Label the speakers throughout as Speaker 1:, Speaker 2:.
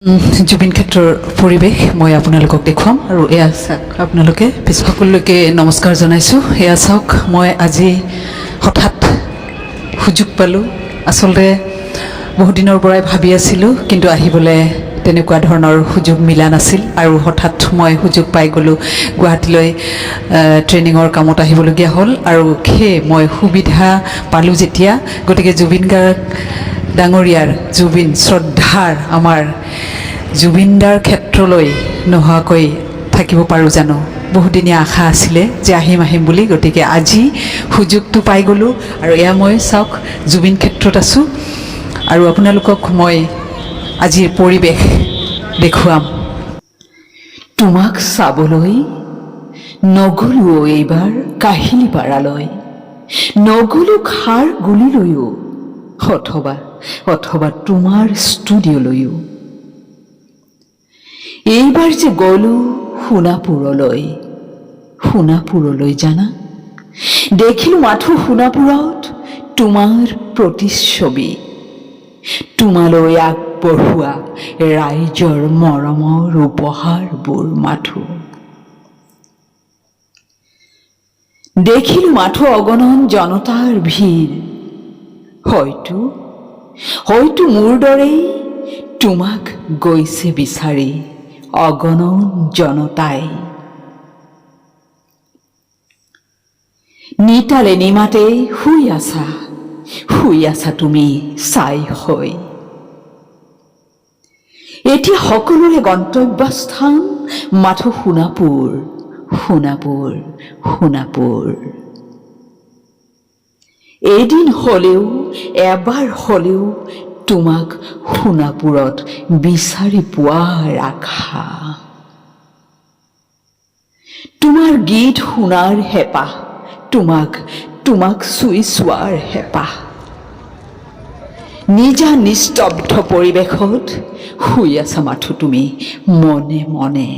Speaker 1: জুবিন ক্ষেত্ৰৰ পৰিৱেশ মই আপোনালোকক দেখুৱাম আৰু এয়া চাওক আপোনালোকে সকলোকে নমস্কাৰ জনাইছোঁ। এয়া চাওক মই আজি হঠাৎ সুযোগ পালোঁ। আচলতে বহুত দিনৰ পৰাই ভাবি আছিলোঁ, কিন্তু আহিবলৈ তেনেকুৱা ধৰণৰ সুযোগ মিলা নাছিল আৰু হঠাৎ মই সুযোগ পাই গ'লোঁ। গুৱাহাটীলৈ ট্ৰেইনিঙৰ কামত আহিবলগীয়া হ'ল আৰু সেয়ে মই সুবিধা পালোঁ যেতিয়া, গতিকে জুবিন গাৰ্গ ডাঙৰীয়াৰ জুবিন শ্ৰদ্ধাৰ আমাৰ জুবিনদাৰ ক্ষেত্ৰলৈ নোহোৱাকৈ থাকিব পাৰোঁ জানো? বহুদিনীয়া আশা আছিলে যে আহিম বুলি, গতিকে আজি সুযোগটো পাই গ'লোঁ আৰু এয়া মই চাওক জুবিন ক্ষেত্ৰত আছোঁ আৰু আপোনালোকক মই আজিৰ পৰিৱেশ দেখুৱাম। তোমাক চাবলৈ নগ'লো এইবাৰ কাহিলীপাৰালৈ, নগ'লো খাৰ গুলিলৈও, অথবা তোমাৰ ষ্টুডিঅ'লৈও। এইবাৰ যে গ'লো সোণাপুৰলৈ জানা, দেখিলো মাথো সোণাপুৰত তোমাৰ প্ৰতিচ্ছবি, তোমালৈ আগবঢ়োৱা ৰাইজৰ মৰমৰ উপহাৰবোৰ মাথো। দেখিলো মাথো অগণন জনতাৰ ভিৰ, হয়তো মোৰ দৰেই তোমাক গৈছে বিচাৰি অগণন জনতাই। নিতালে নিমাতে শুই আছা তুমি চাই হৈ। এতিয়া সকলোৰে গন্তব্যস্থান মাথো সোণাপুৰ। এদিন হ'লেও এবাৰ হ'লেও তোমাক সোণাপুৰত বিচাৰি পোৱাৰ আশা। তোমাৰ গীত শুনাৰ হেঁপাহ, তোমাক চুই চোৱাৰ হেঁপাহ। নিজা নিস্তব্ধ পৰিৱেশত শুই আছা মাথো তুমি মনে মনে।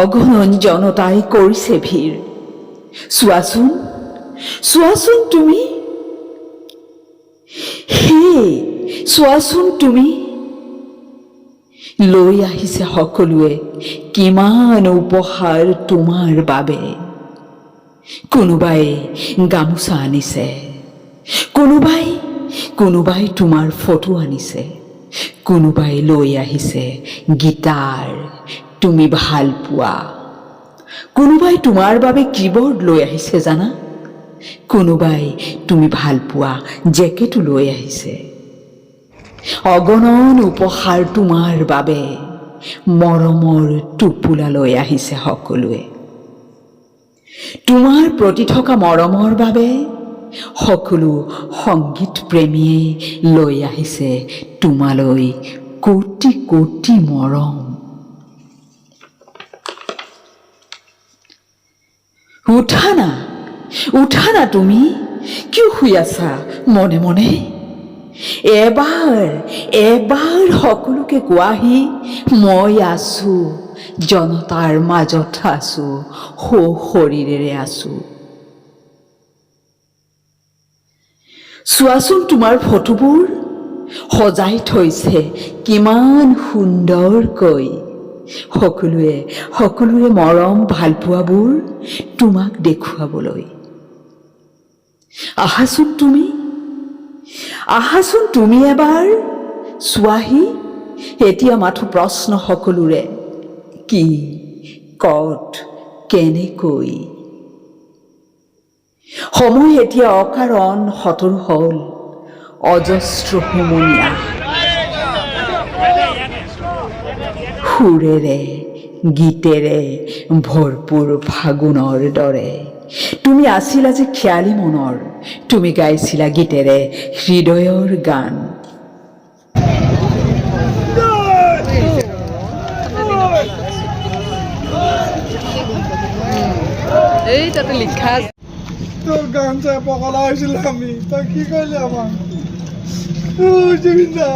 Speaker 1: অগণন জনতাই কৰিছে ভিৰ, চোৱাচোন তুমি, চোৱাচোন তুমি। লৈ আহিছে সকলোৱে কিমান উপহাৰ তোমাৰ বাবে। কোনোবাই গামোচা আনিছে, কোনোবাই তোমাৰ ফটো আনিছে, কোনোবাই লৈ আহিছে গীটাৰ তুমি ভাল পোৱা, কোনোবাই তোমাৰ বাবে কীবৰ্ড লৈ আহিছে জানা, কোনোবাই তুমি ভাল পোৱা জেকেটো লৈ আহিছে। অগণন উপহাৰ তোমাৰ বাবে, মৰমৰ টোপোলা লৈ আহিছে সকলোৱে। তোমাৰ প্ৰতি থকা মৰমৰ বাবে সকলো সংগীত প্ৰেমীয়ে লৈ আহিছে তোমালৈ কোটি কোটি মৰম। উঠা না তুমি, কিয় শুই আছা মনে মনে? এবাৰ সকলোকে কোৱাহি মই আছো, জনতাৰ মাজত আছো, শৰীৰেৰে আছো। চোৱাচোন তোমাৰ ফটোবোৰ সজাই থৈছে কিমান সুন্দৰকৈ। সকলোৰে মৰম ভালপোৱাবোৰ তোমাক দেখুৱাবলৈ। আহাচোন তুমি এবাৰ চোৱাহি। এতিয়া মাথো প্ৰশ্ন সকলোৰে, কি, ক'ত, কেনেকৈ। সময় এতিয়া অকাৰণ সতৰ হ'ল, অজস্ৰ হুমুনিয়া সুৰেৰে গীতেৰে ভৰপূৰ ফাগুনৰ দৰে। তুমি আছিলা যে খেয়ালী মনৰ, তুমি গাইছিলা গীতেৰে হৃদয়ৰ গান।
Speaker 2: এই তাতে লিখা
Speaker 3: তোর গান চাই পকলা হয়েছিল আমি, তা কি করলি আমার জুবিন দা।